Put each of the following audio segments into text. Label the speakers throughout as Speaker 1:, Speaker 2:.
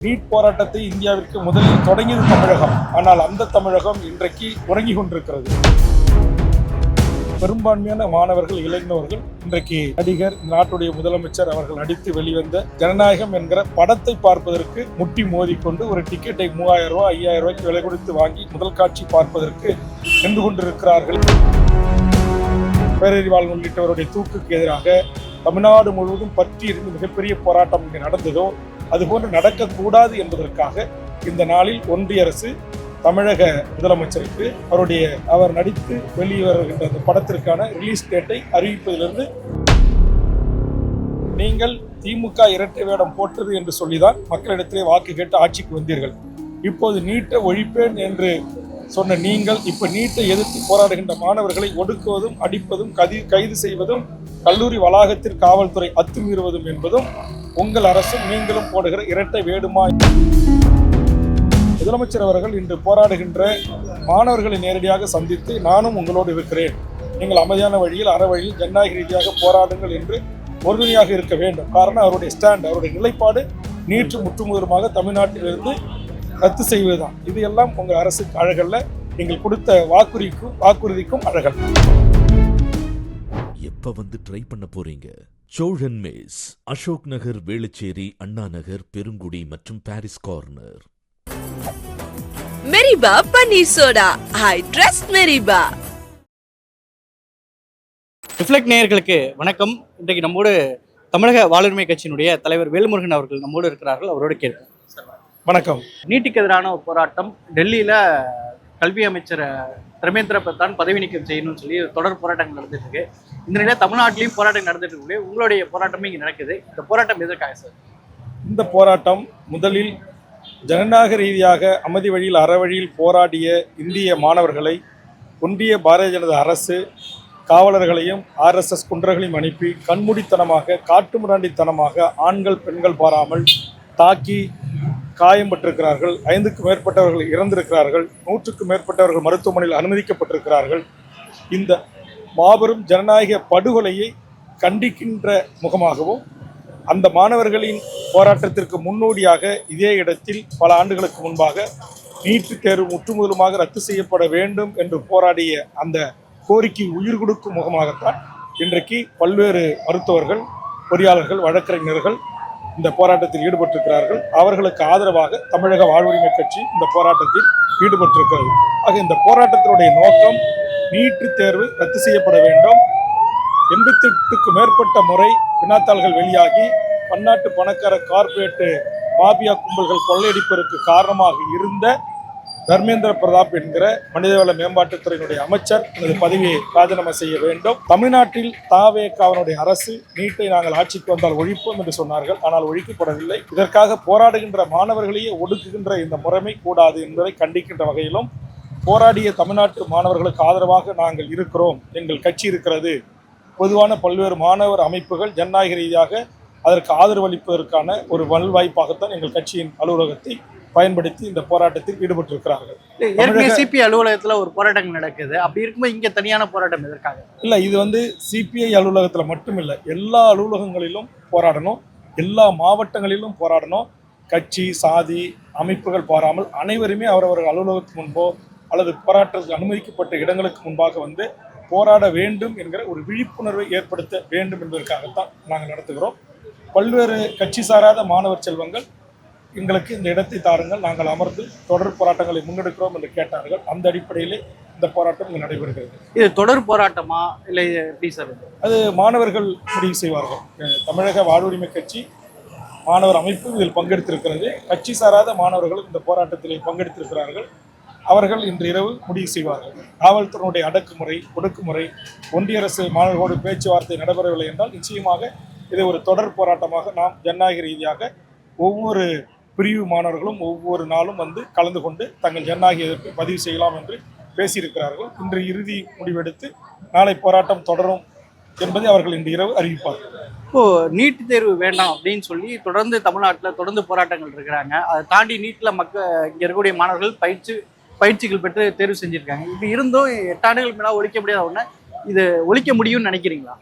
Speaker 1: NEET போராட்டத்தை இந்தியாவிற்கு முதலில் தொடங்கியது தமிழகம். ஆனால் அந்த தமிழகம் இன்றைக்கு உறங்கி கொண்டிருக்கிறது. பெரும்பான்மையான மாணவர்கள், இளைஞர்கள் இன்றைக்கு நடிகர், நாட்டுடைய முதலமைச்சர் அவர்கள் நடித்து வெளிவந்த ஜனநாயகம் என்கிற படத்தை பார்ப்பதற்கு முட்டி மோதிக்கொண்டு ஒரு டிக்கெட்டை 3000 ரூபாய் 5000 ரூபாய்க்கு விலை கொடுத்து வாங்கி முதல் காட்சி பார்ப்பதற்கு சென்று கொண்டிருக்கிறார்கள். பேரறிவாளன் உள்ளிட்டவருடைய தூக்குக்கு எதிராக தமிழ்நாடு முழுவதும் பற்றி இருந்து மிகப்பெரிய போராட்டம் இங்கே நடந்ததோ அதுபோன்று நடக்கக்கூடாது என்பதற்காக இந்த நாளில் ஒன்றிய அரசு தமிழக முதலமைச்சருக்கு அவர் நடித்து வெளிவருகின்ற அந்த படத்திற்கான ரிலீஸ் டேட்டை அறிவிப்பதிலிருந்து நீங்கள் திமுக இரட்டை வேடம் போட்டது என்று சொல்லிதான் மக்களிடத்திலே வாக்கு கேட்டு ஆட்சிக்கு வந்தீர்கள். இப்போது நீட்டை ஒழிப்பேன் என்று சொன்ன நீங்கள் இப்ப நீட்டை எதிர்த்து போராடுகின்ற மாணவர்களை ஒடுக்குவதும், அடிப்பதும், கைது செய்வதும், கல்லூரி வளாகத்தில் காவல்துறை அத்துமீறுவதும் என்பதும் உங்கள் அரசும் நீங்களும் போடுகிற இரட்டை வேடுமா? முதலமைச்சர் அவர்கள் இன்று போராடுகின்ற மாணவர்களை நேரடியாக சந்தித்து நானும் உங்களோடு இருக்கிறேன், நீங்கள் அமைதியான வழியில், அறவழியில், ஜனநாயக ரீதியாக போராடுங்கள் என்று உறுதுணையாக இருக்க வேண்டும். காரணம் அவருடைய ஸ்டாண்ட், அவருடைய நிலைப்பாடு நீட்டு முற்றுமுதலுமாக தமிழ்நாட்டிலிருந்து ரத்து செய்வதுதான். இது எல்லாம் உங்கள் அரசுக்கு அழகல்ல, நீங்கள் கொடுத்த வாக்குறுதிக்கும் அழகல்.
Speaker 2: எப்ப வந்து ட்ரை பண்ண போறீங்க? சோழன் மேஸ், அசோக் நகர், வேளச்சேரி, அண்ணா நகர், பெருங்குடி மற்றும் பாரிஸ் கார்னர்.
Speaker 3: மெரிபா பன்னீர் சோடா, ஐ ட்ரஸ்ட் மெரிபா.
Speaker 4: ரிஃப்ளெக்ட் நேயர்களுக்கு வணக்கம். இன்றைக்கு நம்மோடு தமிழக வாழ்வுரிமை கட்சியினுடைய தலைவர் வேல்முருகன் அவர்கள் நம்மோடு இருக்கிறார்கள். அவரோடு கேட்போம்.
Speaker 1: வணக்கம்.
Speaker 4: நீட்டுக்கு எதிரான ஒரு போராட்டம் டெல்லியில கல்வி அமைச்சர் தர்மேந்திர பிரதான் பதவி நீக்கம் செய்யணும்னு சொல்லி தொடர் போராட்டங்கள் நடந்துட்டு இருக்கு. இந்த நிலையில் தமிழ்நாட்டிலையும் போராட்டம் நடந்துட்டு இருக்கு. உங்களுடைய போராட்டமும் இங்கே நடக்குது. இந்த போராட்டம் எதற்காக சார்?
Speaker 1: இந்த போராட்டம் முதலில் ஜனநாயக ரீதியாக அமைதி வழியில், அறவழியில் போராடிய இந்திய மாணவர்களை ஒன்றிய பாரதிய ஜனதா அரசு காவலர்களையும் RSS குன்றர்களையும் அனுப்பி கண்மூடித்தனமாக, காட்டுமிராண்டித்தனமாக ஆண்கள் பெண்கள் பாராமல் தாக்கி காயம்பட்டிருக்கிறார்கள். 5க்கும் மேற்பட்டவர்கள் இறந்திருக்கிறார்கள். 100க்கும் மேற்பட்டவர்கள் மருத்துவமனையில் அனுமதிக்கப்பட்டிருக்கிறார்கள். இந்த மாபெரும் ஜனநாயக படுகொலையை கண்டிக்கின்ற முகமாகவும் அந்த மாணவர்களின் போராட்டத்திற்கு முன்னோடியாக இதே இடத்தில் பல ஆண்டுகளுக்கு முன்பாக நீட்டு தேர்வு முற்றுமுதலுமாக ரத்து செய்யப்பட வேண்டும் என்று போராடிய அந்த கோரிக்கை உயிர் கொடுக்கும் முகமாகத்தான் இன்றைக்கு பல்வேறு மருத்துவர்கள், பொறியாளர்கள், வழக்கறிஞர்கள் இந்த போராட்டத்தில் ஈடுபட்டிருக்கிறார்கள். அவர்களுக்கு ஆதரவாக தமிழக வாழ்வுரிமை கட்சி இந்த போராட்டத்தில் ஈடுபட்டிருக்கிறது. ஆக இந்த போராட்டத்தினுடைய நோக்கம் நீட்டு தேர்வு ரத்து செய்யப்பட வேண்டும். 88க்கும் மேற்பட்ட முறை வினாத்தாள்கள் வெளியாகி பன்னாட்டு பணக்கார கார்ப்பரேட் மாபியா கும்பல்கள் கொள்ளையடிப்பதற்கு காரணமாக இருந்த தர்மேந்திர பிரதான் என்கிற மனிதவள மேம்பாட்டுத்துறையினுடைய அமைச்சர் தனது பதவியை ராஜினாமா செய்ய வேண்டும். தமிழ்நாட்டில் தாவேகாவினுடைய அரசு நீட்டை நாங்கள் ஆட்சிக்கு வந்தால் ஒழிப்போம் என்று சொன்னார்கள். ஆனால் ஒழிக்கப்படவில்லை. இதற்காக போராடுகின்ற மாணவர்களையே ஒடுக்குகின்ற இந்த முறைமை கூடாது என்பதை கண்டிக்கின்ற வகையிலும் போராடிய தமிழ்நாட்டு மாணவர்களுக்கு ஆதரவாக நாங்கள் இருக்கிறோம், எங்கள் கட்சி இருக்கிறது, பொதுவான பல்வேறு மாணவர் அமைப்புகள் ஜனநாயக ரீதியாக அதற்கு ஆதரவு அளிப்பதற்கான ஒரு நல்வாய்ப்பாகத்தான் எங்கள் கட்சியின் அலுவலகத்தை பயன்படுத்தி இந்த போராட்டத்தில் ஈடுபட்டிருக்கிறார்கள்.
Speaker 4: சிபிஐ அலுவலகத்துல ஒரு போராட்டம் நடக்குது. அப்படி இருக்கும்போது இங்க தனியான போராட்டம் எதற்காக?
Speaker 1: இல்ல, இது சிபிஐ அலுவலகத்துல மட்டும் இல்லை, எல்லா அலுவலகங்களிலும் போராடணும், எல்லா மாவட்டங்களிலும் போராடணும். கட்சி, சாதி, அமைப்புகள் பாராமல் அனைவருமே அவரவர்கள் அலுவலகத்துக்கு முன்போ அல்லது போராட்டத்துக்கு அனுமதிக்கப்பட்ட இடங்களுக்கு முன்பாக வந்து போராட வேண்டும் என்கிற ஒரு விழிப்புணர்வை ஏற்படுத்த வேண்டும் என்பதற்காகத்தான் நாங்கள் நடத்துகிறோம். பல்வேறு கட்சி சாராத மாணவர் செல்வங்கள் எங்களுக்கு இந்த இடத்தை தாருங்கள், நாங்கள் அமர்ந்து தொடர் போராட்டங்களை முன்னெடுக்கிறோம் என்று கேட்டார்கள். அந்த அடிப்படையிலே இந்த போராட்டம் இங்கு நடைபெறுகிறது.
Speaker 4: இது தொடர் போராட்டமா இல்லை எப்படி சார்?
Speaker 1: அது மாணவர்கள் முடிவு செய்வார்கள். தமிழக வாழ்வுரிமை கட்சி மாணவர் அமைப்பு இதில் பங்கெடுத்திருக்கிறது. கட்சி சாராத மாணவர்கள் இந்த போராட்டத்தில் பங்கெடுத்திருக்கிறார்கள். அவர்கள் இன்று இரவு முடிவு செய்வார்கள். காவல்துறையினுடைய அடக்குமுறை, ஒடுக்குமுறை, ஒன்றிய அரசு மாணவர்களோடு பேச்சுவார்த்தை நடைபெறவில்லை என்றால் நிச்சயமாக இதை ஒரு தொடர் போராட்டமாக நாம் ஜனநாயக ரீதியாக ஒவ்வொரு பிரிவு மாணவர்களும் ஒவ்வொரு நாளும் வந்து கலந்து கொண்டு தங்கள் ஜனநாயக எதிர்ப்பை பதிவு செய்யலாம் என்று பேசியிருக்கிறார்கள். இன்று இறுதி முடிவெடுத்து நாளை போராட்டம் தொடரும் என்பதை அவர்கள் இன்று இரவு அறிவிப்பார்கள்.
Speaker 4: இப்போ நீட் தேர்வு வேண்டாம் அப்படின்னு சொல்லி தொடர்ந்து தமிழ்நாட்டில் தொடர்ந்து போராட்டங்கள் இருக்கிறாங்க. அதை தாண்டி நீட்டில் இங்கே இருக்கக்கூடிய மாணவர்கள் பயிற்சிகள் பெற்று தேர்வு செஞ்சுருக்காங்க. இப்படி இருந்தும் 8 ஆண்டுகளுக்கு மேலே ஒழிக்க முடியாத ஒன்று இது ஒழிக்க முடியும்னு நினைக்கிறீங்களா?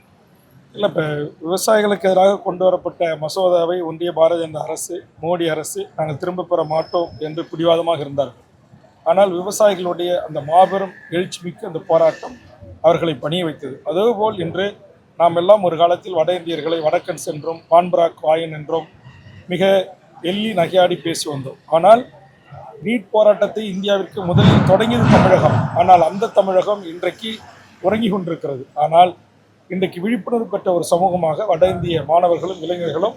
Speaker 1: இல்லை, இப்போ விவசாயிகளுக்கு எதிராக கொண்டு வரப்பட்ட மசோதாவை ஒன்றிய பாரதிய ஜனதா அரசு, மோடி அரசு நாங்கள் திரும்ப பெற மாட்டோம் என்று பிடிவாதமாக இருந்தார்கள். ஆனால் விவசாயிகளுடைய அந்த மாபெரும் எழுச்சிமிக்க அந்த போராட்டம் அவர்களை பணிய வைத்தது. அதேபோல் இன்று நாம் எல்லாம் ஒரு காலத்தில் வட இந்தியர்களை வடக்கன்ஸ் என்றும் பான்பராக் வாயன் என்றும் மிக எள்ளி நகையாடி பேசி வந்தோம். ஆனால் நீட் போராட்டத்தை இந்தியாவிற்கு முதலில் தொடங்கியது தமிழகம். ஆனால் அந்த தமிழகம் இன்றைக்கு உறங்கி கொண்டிருக்கிறது. ஆனால் இன்றைக்கு விழிப்புணர்வு பெற்ற ஒரு சமூகமாக வட இந்திய மாணவர்களும் இளைஞர்களும்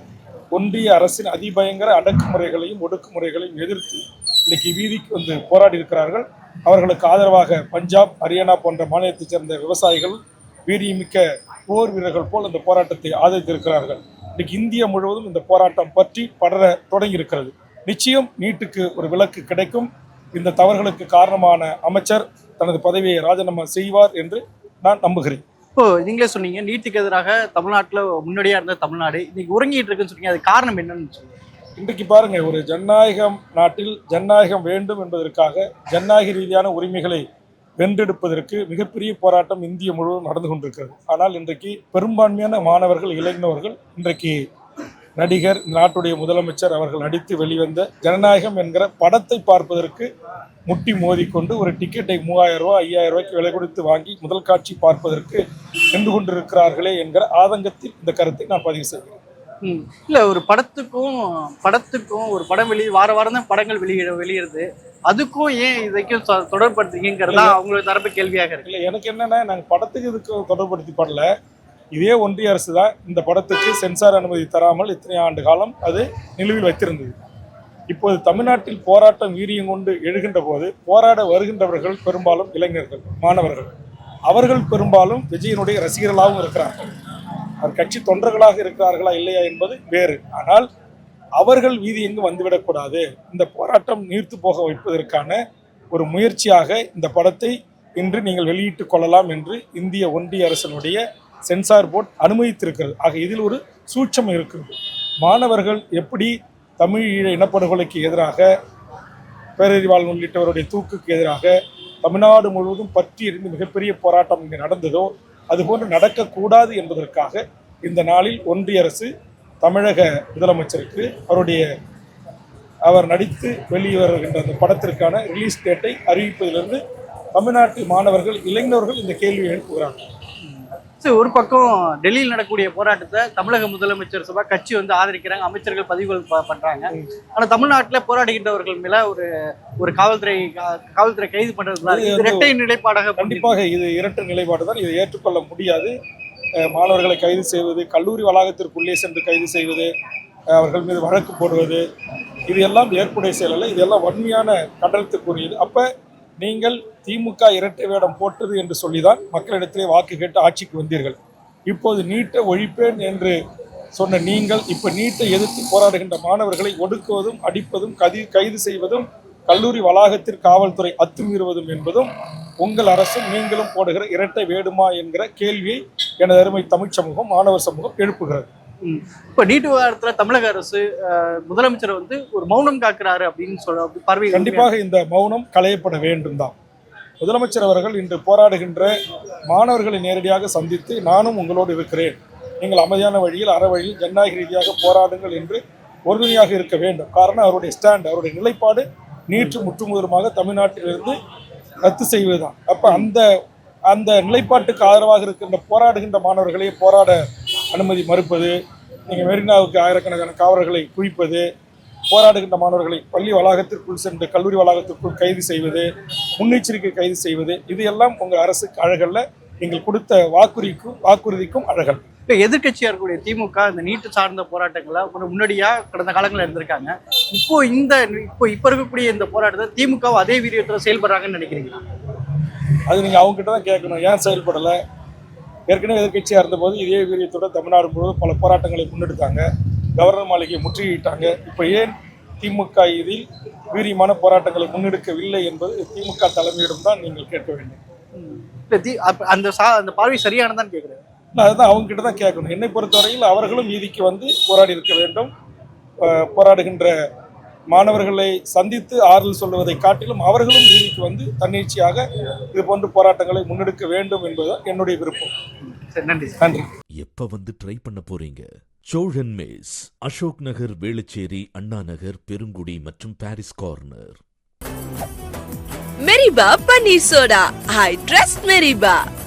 Speaker 1: ஒன்றிய அரசின் அதிபயங்கர அடக்குமுறைகளையும் ஒடுக்குமுறைகளையும் எதிர்த்து இன்றைக்கு வீதிக்கு வந்து போராடி இருக்கிறார்கள். அவர்களுக்கு ஆதரவாக பஞ்சாப், ஹரியானா போன்ற மாநிலத்தைச் சேர்ந்த விவசாயிகள் வீரியமிக்க போர் வீரர்கள் போல் அந்த போராட்டத்தை ஆதரித்திருக்கிறார்கள். இன்றைக்கு இந்தியா முழுவதும் இந்த போராட்டம் பற்றி படர தொடங்கியிருக்கிறது. நிச்சயம் நீட்டுக்கு ஒரு விலக்கு கிடைக்கும். இந்த தவறுகளுக்கு காரணமான அமைச்சர் தனது பதவியை ராஜினாமா செய்வார் என்று நான் நம்புகிறேன்.
Speaker 4: இப்போ நீங்களே சொன்னீங்க, நீட்டுக்கு எதிராக தமிழ்நாட்டில் முன்னாடியா இருந்த தமிழ்நாடு இன்னைக்கு உறங்கிட்டு இருக்குன்னு சொன்னீங்க. அது காரணம் என்னன்னு சொல்லுங்க.
Speaker 1: இன்றைக்கு பாருங்க, ஒரு ஜனநாயகம் நாட்டில் ஜனநாயகம் வேண்டும் என்பதற்காக ஜனநாயக ரீதியான உரிமைகளை வென்றெடுப்பதற்கு மிகப்பெரிய போராட்டம் இந்திய முழுவதும் நடந்து கொண்டிருக்கிறது. ஆனால் இன்றைக்கு பெரும்பான்மையான மாணவர்கள், இளைஞர்கள் இன்றைக்கு நடிகர், நாட்டுடைய முதலமைச்சர் அவர்கள் நடித்து வெளிவந்த ஜனநாயகம் என்கிற படத்தை பார்ப்பதற்கு முட்டி மோதிக்கொண்டு ஒரு டிக்கெட்டை 3000 ரூபாய் 5000 ரூபாய்க்கு விலை கொடுத்து வாங்கி முதல் காட்சி பார்ப்பதற்கு நின்று கொண்டிருக்கிறார்களே என்கிற ஆதங்கத்தில் இந்த கருத்தை நான் பதிவு செய்கிறேன்.
Speaker 4: இல்ல, ஒரு படத்துக்கும் ஒரு படம் வார வாரம் தான் படங்கள் வெளியிடுது. அதுக்கும் ஏன் இதைக்கும் தொடர்படுத்துறீங்கிறதா அவங்களோட தரப்பு கேள்வியாக இருக்கு.
Speaker 1: இல்லை, எனக்கு என்னன்னா, நாங்கள் படத்துக்கு இதுக்கு தொடர்படுத்தி படல. இதே ஒன்றிய அரசு தான் இந்த படத்துக்கு சென்சார் அனுமதி தராமல் இத்தனை ஆண்டு காலம் அது நிலுவில் வைத்திருந்தது. இப்போது தமிழ்நாட்டில் போராட்டம் வீரியம் கொண்டு எழுகின்ற போது போராட வருகின்றவர்கள் பெரும்பாலும் இளைஞர்கள், மாணவர்கள். அவர்கள் பெரும்பாலும் விஜயனுடைய ரசிகர்களாகவும் இருக்கிறார்கள். அவர் கட்சி தொண்டர்களாக இருக்கிறார்களா இல்லையா என்பது வேறு. ஆனால் அவர்கள் வீதி எங்கு வந்துவிடக்கூடாது, இந்த போராட்டம் நீர்த்து போக வைப்பதற்கான ஒரு முயற்சியாக இந்த படத்தை இன்று நீங்கள் வெளியிட்டுக் கொள்ளலாம் என்று இந்திய ஒன்றிய அரசினுடைய சென்சார் போர்டு அனுமதித்திருக்கிறது. ஆக இதில் ஒரு சூட்சம் இருக்கிறது. மாணவர்கள் எப்படி தமிழ் ஈழ இனப்படுகொலைக்கு எதிராக, பேரறிவாளன் உள்ளிட்டவருடைய தூக்குக்கு எதிராக தமிழ்நாடு முழுவதும் பற்றி இருந்து மிகப்பெரிய போராட்டம் இங்கே நடந்ததோ அதுபோன்று நடக்கக்கூடாது என்பதற்காக இந்த நாளில் ஒன்றிய அரசு தமிழக முதலமைச்சருக்கு அவர் நடித்து வெளிவருகின்ற அந்த படத்திற்கான ரிலீஸ் டேட்டை அறிவிப்பதிலிருந்து தமிழ்நாட்டு மாணவர்கள், இளைஞர்கள் இந்த கேள்வியை எழுப்புகிறார்கள்.
Speaker 4: ஒரு பக்கம் டெல்லியில் நடக்கக்கூடிய போராட்டத்தை தமிழக முதலமைச்சர் சபா கட்சி ஆதரிக்கிறாங்க, அமைச்சர்கள் பதிவுகள் பண்றாங்க. ஆனா தமிழ்நாட்டில் போராடுகின்றவர்கள் மேல ஒரு காவல்துறை கைது பண்றது இரட்டை நிலைப்பாடாக.
Speaker 1: கண்டிப்பாக இது இரட்டை நிலைப்பாடு தான். இதை ஏற்றுக்கொள்ள முடியாது. மாணவர்களை கைது செய்வது, கல்லூரி வளாகத்திற்குள்ளே சென்று கைது செய்வது, அவர்கள் மீது வழக்கு போடுவது, இது எல்லாம் ஏற்புடைய செயல் அல்ல. இதெல்லாம் வன்மையான கண்டனத்துக்குரியது. அப்ப நீங்கள் திமுக இரட்டை வேடம் போட்டது என்று சொல்லிதான் மக்களிடத்திலே வாக்கு கேட்டு ஆட்சிக்கு வந்தீர்கள். இப்போது நீட்டை ஒழிப்பேன் என்று சொன்ன நீங்கள் இப்ப நீட்டை எதிர்த்து போராடுகின்ற மாணவர்களை ஒடுக்குவதும், அடிப்பதும், கைது செய்வதும், கல்லூரி வளாகத்தில் காவல்துறை அத்துமீறுவதும் என்பதும் உங்கள் அரசும் நீங்களும் போடுகிற இரட்டை வேடுமா என்கிற கேள்வியை எனது அருமை தமிழ் சமூகம், மாணவர் சமூகம் எழுப்புகிறது.
Speaker 4: இப்ப நீட்டு விவகாரத்துல தமிழக அரசு முதலமைச்சர் ஒரு மௌனம் காக்கிறாரு அப்படின்னு சொல்ல பார்வை.
Speaker 1: கண்டிப்பாக இந்த மௌனம் களையப்பட வேண்டும் தான். முதலமைச்சர் அவர்கள் இன்று போராடுகின்ற மாணவர்களை நேரடியாக சந்தித்து, நானும் உங்களோடு இருக்கிறேன், நீங்கள் அமைதியான வழியில், அற வழியில் ஜனநாயக ரீதியாக போராடுங்கள் என்று உறுதுணையாக இருக்க வேண்டும். காரணம் அவருடைய ஸ்டாண்ட், அவருடைய நிலைப்பாடு நீட்டு முற்றுமுதலுமாக தமிழ்நாட்டிலிருந்து ரத்து செய்வதுதான். அப்ப அந்த நிலைப்பாட்டுக்கு ஆதரவாக இருக்கின்ற போராடுகின்ற மாணவர்களை போராட அனுமதி மறுப்பது, நீங்கள் மெரினாவுக்கு ஆயிரக்கணக்கான காவலர்களை குவிப்பது, போராடுகின்ற மாணவர்களை பள்ளி வளாகத்திற்குள் சென்று கல்லூரி வளாகத்திற்குள் கைது செய்வது, முன்னெச்சரிக்கை கைது செய்வது, இது எல்லாம் உங்கள் அரசுக்கு அழகல்ல. நீங்கள் கொடுத்த வாக்குறுதிக்கும் அழகல்.
Speaker 4: இப்போ எதிர்கட்சியாக இருக்கக்கூடிய திமுக இந்த நீட்டு சார்ந்த போராட்டங்களை முன்னாடியாக கடந்த காலங்களில் இருந்திருக்காங்க. இப்போ இருக்கக்கூடிய இந்த போராட்டத்தை திமுக அதே வீரியத்தில் செயல்படுறாங்கன்னு நினைக்கிறீங்களா?
Speaker 1: அது நீங்கள் அவங்ககிட்ட தான் கேட்கணும். ஏன் செயல்படலை? ஏற்கனவே எதிர்கட்சியாக இருந்தபோது இதே வீரியத்தோட தமிழ்நாடு முழுவதும் பல போராட்டங்களை முன்னெடுத்தாங்க. கவர்னர் மாளிகையை முற்றுகையிட்டாங்க. இப்போ ஏன் திமுக இதில் வீரியமான போராட்டங்களை முன்னெடுக்கவில்லை என்பது திமுக தலைமையிடம் தான் நீங்கள் கேட்க வேண்டும்.
Speaker 4: அந்த பார்வை சரியானதான் கேட்குறேன்.
Speaker 1: அதுதான் அவங்ககிட்ட தான் கேட்கணும். என்னை பொறுத்தவரையில் அவர்களும் நீதிக்கு போராடி இருக்க வேண்டும். போராடுகின்ற மாணவர்களை சந்தித்து ஆறுதல் சொல்வதை காட்டிலும் அவர்களும் நீதிக்கு தன்னிச்சையாக இது போன்ற போராட்டங்களை முன்னெடுக்க வேண்டும் என்பதுதான் என்னுடைய விருப்பம்.
Speaker 4: நன்றி.
Speaker 1: நன்றி.
Speaker 2: எப்ப வந்து ட்ரை பண்ண போறீங்க? சோழன் மெஸ், அசோக் நகர், வேளச்சேரி, அண்ணா நகர், பெருங்குடி மற்றும் Parrys corner.
Speaker 3: Meriba Paneer Soda. I trust Meriba.